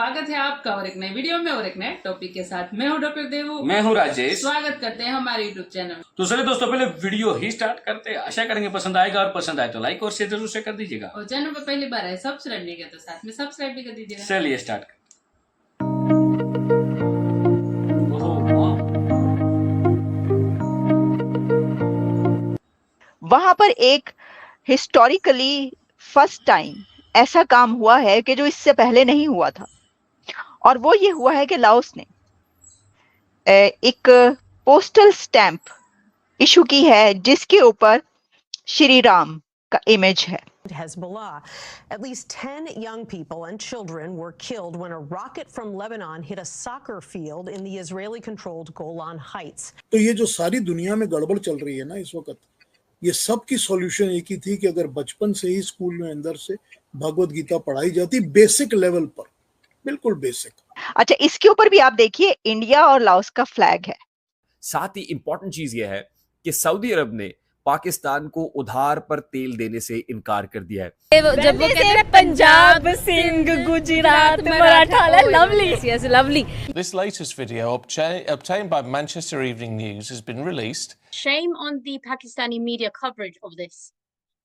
स्वागत है आपका और एक नए वीडियो में और एक नए टॉपिक के साथ। मैं हूं डॉक्टर देवू, मैं हूं राजेश। स्वागत करते हैं हमारे यूट्यूब चैनल। तो चलिए दोस्तों, पहले वीडियो ही स्टार्ट करते हैं। आशा करेंगे पसंद आएगा, और पसंद आए तो लाइक और शेयर जरूर से कर दीजिएगा। और चैनल पर पहली बार है सब्सक्राइब नहीं किया तो साथ में सब्सक्राइब भी कर दीजिएगा। चलिए स्टार्ट। वहां पर एक हिस्टोरिकली फर्स्ट टाइम ऐसा काम हुआ है कि जो इससे पहले नहीं हुआ था, और वो ये हुआ है कि लाओस ने एक पोस्टल स्टैंप इशू की है जिसके ऊपर श्री राम का इमेज है। Hezbollah. At least 10 young people and children were killed when a rocket from Lebanon hit a soccer field in the Israeli-controlled Golan Heights. तो ये जो सारी दुनिया में गड़बड़ चल रही है ना इस वक्त, ये सब की सॉल्यूशन एक ही थी कि अगर बचपन से ही स्कूल में अंदर से भगवत गीता पढ़ाई जाती, बेसिक लेवल पर, बिल्कुल बेसिक। अच्छा, इसके ऊपर भी आप देखिए इंडिया और लाओस का फ्लैग है। साथ ही इंपॉर्टेंट चीज यह है कि सऊदी अरब ने पाकिस्तान को उधार पर तेल देने से इनकार कर दिया है। जब वो कहते हैं Punjab, Sindh, Gujarat, Maratha, lovely, yes, lovely. This latest video obtained by Manchester Evening News has been released. Shame on the Pakistani media coverage of this.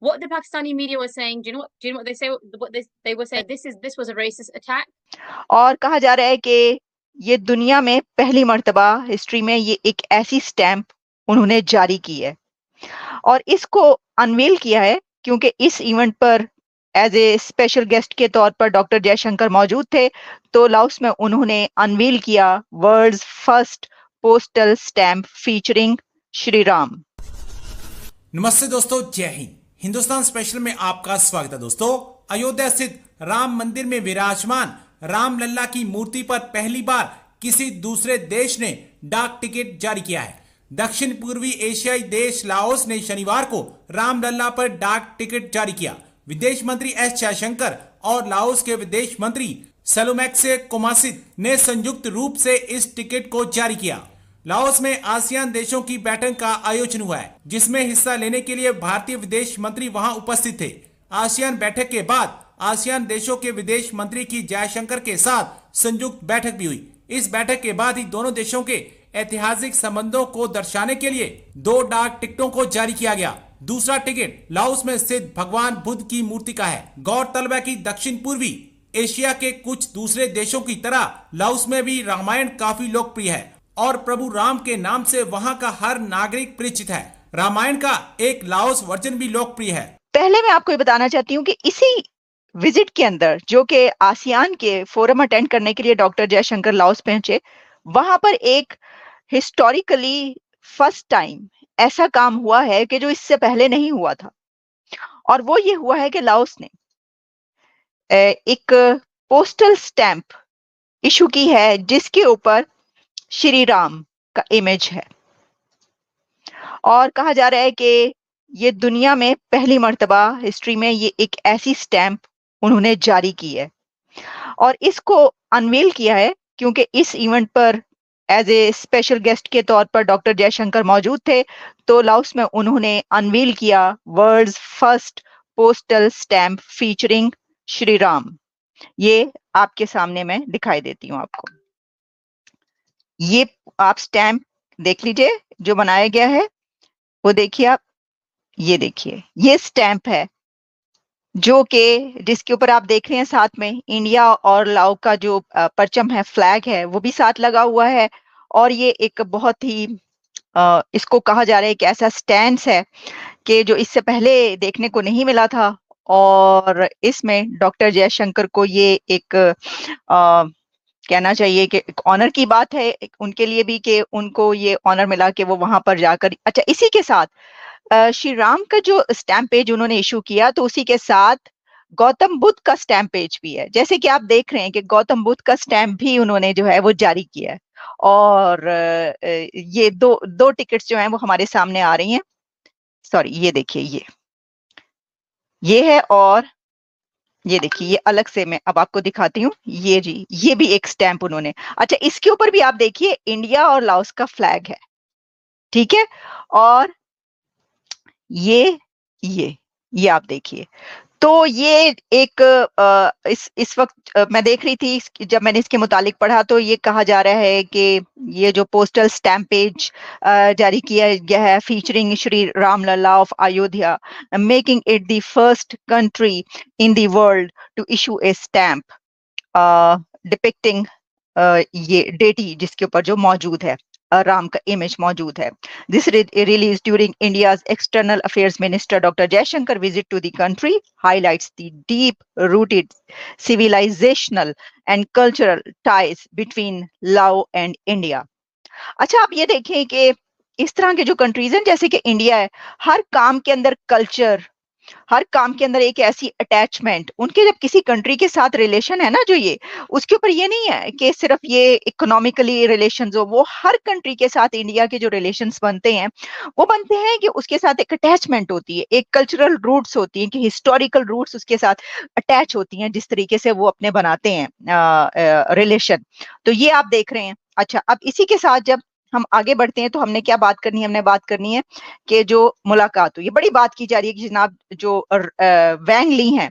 What the Pakistani media was saying, do you know what they say? What they were saying, this was a racist attack. और कहा जा रहा है कि ये दुनिया में पहली मर्तबा हिस्ट्री में ये एक ऐसी स्टैंप उन्होंने जारी की है, और इसको अनवील किया है क्योंकि इस इवेंट पर एज ए स्पेशल गेस्ट के तौर पर डॉक्टर जयशंकर मौजूद थे। तो लाओस में उन्होंने अनवील किया world's first postal stamp featuring Shri Ram. नमस्ते दोस्तों, जय हिंद। हिंदुस्तान स्पेशल में आपका स्वागत है दोस्तों। अयोध्या स्थित राम मंदिर में विराजमान राम लल्ला की मूर्ति पर पहली बार किसी दूसरे देश ने डाक टिकट जारी किया है। दक्षिण पूर्वी एशियाई देश लाओस ने शनिवार को राम लल्ला पर डाक टिकट जारी किया। विदेश मंत्री एस जयशंकर और लाओस के विदेश मंत्री सलोमेक्से कोमासित ने संयुक्त रूप से इस टिकट को जारी किया। लाओस में आसियान देशों की बैठक का आयोजन हुआ है, जिसमें हिस्सा लेने के लिए भारतीय विदेश मंत्री वहां उपस्थित थे। आसियान बैठक के बाद आसियान देशों के विदेश मंत्री की जयशंकर के साथ संयुक्त बैठक भी हुई। इस बैठक के बाद ही दोनों देशों के ऐतिहासिक संबंधों को दर्शाने के लिए 2 डाक टिकटों को जारी किया गया। दूसरा टिकट लाओस में स्थित भगवान बुद्ध की मूर्ति का है। गौरतलब है कि दक्षिण पूर्वी एशिया के कुछ दूसरे देशों की तरह लाओस में भी रामायण काफी लोकप्रिय है और प्रभु राम के नाम से वहां का हर नागरिक परिचित है। रामायण का एक लाओस वर्जन भी लोकप्रिय है। पहले मैं आपको ये बताना चाहती हूँ कि इसी विजिट के अंदर, जो कि आसियान के फोरम अटेंड करने के लिए डॉक्टर जयशंकर लाओस पहुंचे, वहां पर एक हिस्टोरिकली फर्स्ट टाइम ऐसा काम हुआ है कि जो इससे पहले नहीं हुआ था, और वो ये हुआ है कि लाओस ने एक पोस्टल स्टैंप इशू की है जिसके ऊपर श्री राम का इमेज है, और कहा जा रहा है कि ये दुनिया में पहली मर्तबा हिस्ट्री में ये एक ऐसी स्टैंप उन्होंने जारी की है, और इसको अनवील किया है क्योंकि इस इवेंट पर एज ए स्पेशल गेस्ट के तौर पर डॉक्टर जयशंकर मौजूद थे। तो लाओस में उन्होंने अनवील किया world's first postal stamp featuring Shri Ram. ये आपके सामने मैं दिखाई देती हूँ आपको। ये आप स्टैंप देख लीजिए जो बनाया गया है, वो देखिए आप, ये देखिए ये स्टैंप है जो कि जिसके ऊपर आप देख रहे हैं साथ में इंडिया और लाओ का जो परचम है, फ्लैग है, वो भी साथ लगा हुआ है। और ये एक बहुत ही इसको कहा जा रहा है कि ऐसा स्टैंड है कि जो इससे पहले देखने को नहीं मिला था, और इसमें डॉक्टर जयशंकर को ये एक कहना चाहिए कि एक ऑनर की बात है उनके लिए भी कि उनको ये ऑनर मिला कि वो वहां पर जाकर। अच्छा, इसी के साथ श्री राम का जो स्टैम्प पेज उन्होंने इशू किया, तो उसी के साथ गौतम बुद्ध का स्टैम्प पेज भी है। जैसे कि आप देख रहे हैं कि गौतम बुद्ध का स्टैम्प भी उन्होंने जो है वो जारी किया है, और ये दो टिकट्स जो हैं वो हमारे सामने आ रही हैं। सॉरी, ये देखिए ये है, और ये देखिए ये अलग से मैं अब आपको दिखाती हूँ। ये जी, ये भी एक स्टैम्प उन्होंने। अच्छा, इसके ऊपर भी आप देखिए इंडिया और लाओस का फ्लैग है, ठीक है, और ये आप देखिए। तो ये एक इस वक्त मैं देख रही थी, जब मैंने इसके मुतालिक पढ़ा तो ये कहा जा रहा है कि ये जो पोस्टल स्टैम्पेज जारी किया गया है featuring Shri Ram Lalla of Ayodhya, making it the first country in the world to issue a stamp depicting ये डेटी जिसके ऊपर जो मौजूद है, राम का इमेज मौजूद है. This release during India's External Affairs Minister Dr. Jaishankar visit to the country highlights the deep-rooted civilizational and cultural ties between Lao and India. अच्छा, आप ये देखें कि इस तरह के जो कंट्रीज हैं जैसे कि इंडिया है, हर काम के अंदर कल्चर, हर काम के अंदर एक ऐसी अटैचमेंट, उनके जब किसी कंट्री के साथ रिलेशन है ना, जो ये उसके ऊपर ये नहीं है कि सिर्फ ये इकोनॉमिकली रिलेशंस हो, वो हर कंट्री के साथ इंडिया के जो रिलेशंस बनते हैं वो बनते हैं कि उसके साथ एक अटैचमेंट होती है, एक कल्चरल रूट्स होती हैं, कि हिस्टोरिकल रूट्स उसके साथ अटैच होती हैं, जिस तरीके से वो अपने बनाते हैं रिलेशन. तो ये आप देख रहे हैं. अच्छा, अब इसी के साथ जब हम आगे बढ़ते हैं तो हमने क्या बात करनी है, हमने बात करनी है कि जो मुलाकात हुई, ये बड़ी बात की जा रही है कि जनाब जो वैंग ली हैं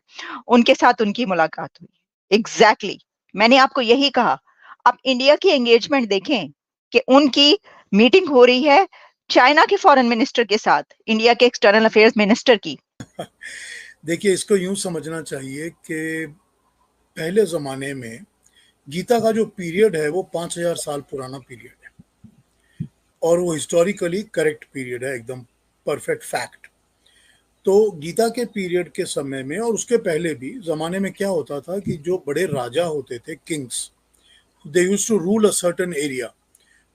उनके साथ उनकी मुलाकात हुई. एग्जैक्टली मैंने आपको यही कहा. अब इंडिया की एंगेजमेंट देखें कि उनकी मीटिंग हो रही है चाइना के फॉरेन मिनिस्टर के साथ, इंडिया के एक्सटर्नल अफेयर्स मिनिस्टर की. देखिए, इसको यूं समझना चाहिए कि पहले जमाने में गीता का जो पीरियड है वो 5000 साल पुराना पीरियड है और वो हिस्टोरिकली करेक्ट पीरियड है, एकदम परफेक्ट फैक्ट. तो गीता के पीरियड के समय में और उसके पहले भी ज़माने में क्या होता था कि जो बड़े राजा होते थे, kings, they used to rule a certain area.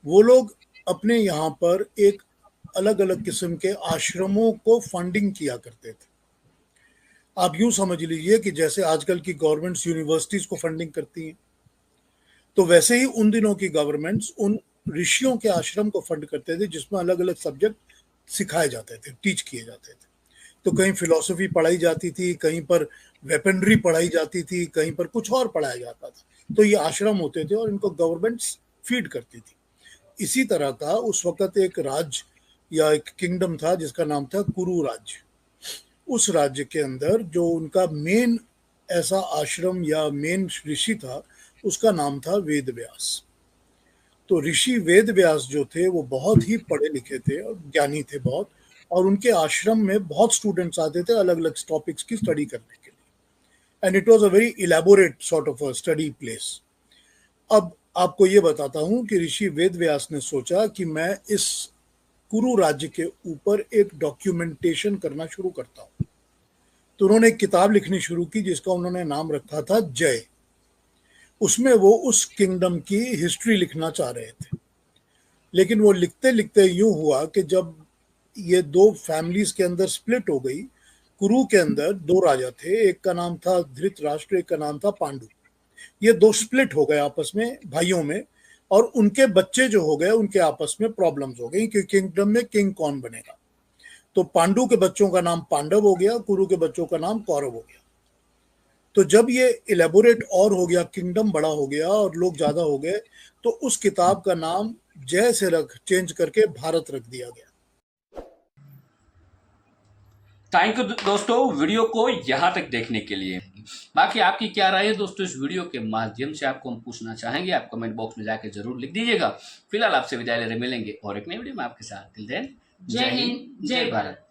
वो लोग अपने यहाँ पर एक अलग अलग किस्म के आश्रमों को फंडिंग किया करते थे. आप यूं समझ लीजिए कि जैसे आजकल की गवर्नमेंट्स यूनिवर्सिटीज को फंडिंग करती हैं, तो वैसे ही उन दिनों की गवर्नमेंट्स उन ऋषियों के आश्रम को फंड करते थे जिसमें अलग अलग सब्जेक्ट सिखाए जाते थे, टीच किए जाते थे. तो कहीं फिलॉसफी पढ़ाई जाती थी, कहीं पर वेपनरी पढ़ाई जाती थी, कहीं पर कुछ और पढ़ाया जाता था. तो ये आश्रम होते थे और इनको गवर्नमेंट्स फीड करती थी. इसी तरह का उस वक्त एक राज्य या एक किंगडम था जिसका नाम था कुरु राज्य. उस राज्य के अंदर जो उनका मेन ऐसा आश्रम या मेन ऋषि था उसका नाम था वेद व्यास. तो ऋषि वेद व्यास जो थे वो बहुत ही पढ़े लिखे थे और ज्ञानी थे बहुत, और उनके आश्रम में बहुत स्टूडेंट्स आते थे अलग अलग टॉपिक्स की स्टडी करने के लिए. And it was a very elaborate sort of a study place. अब आपको ये बताता हूँ कि ऋषि वेद व्यास ने सोचा कि मैं इस कुरु राज्य के ऊपर एक डॉक्यूमेंटेशन करना शुरू करता हूँ. तो उन्होंने एक किताब लिखनी शुरू की जिसका उन्होंने नाम रखा था जय. उसमें वो उस किंगडम की हिस्ट्री लिखना चाह रहे थे, लेकिन वो लिखते लिखते यूं हुआ कि जब ये दो फैमिलीज के अंदर स्प्लिट हो गई, कुरु के अंदर दो राजा थे, एक का नाम था धृतराष्ट्र, एक का नाम था पांडु. ये दो स्प्लिट हो गए आपस में भाइयों में, और उनके बच्चे जो हो गए उनके आपस में प्रॉब्लम्स हो गई कि किंगडम में किंग कौन बनेगा. तो पांडु के बच्चों का नाम पांडव हो गया, कुरु के बच्चों का नाम कौरव हो गया. तो जब ये इलेबोरेट और हो गया, किंगडम बड़ा हो गया और लोग ज्यादा हो गए, तो उस किताब का नाम जय से चेंज करके भारत रख दिया गया. थैंक यू दोस्तों वीडियो को यहाँ तक देखने के लिए. बाकी आपकी क्या राय है दोस्तों इस वीडियो के माध्यम से, आपको हम पूछना चाहेंगे, आप कमेंट बॉक्स में जाकर जरूर लिख दीजिएगा. फिलहाल आपसे विदाई ले रहे, मिलेंगे और एक नई वीडियो में आपके साथ. टिल देन, जय हिंद, जय भारत.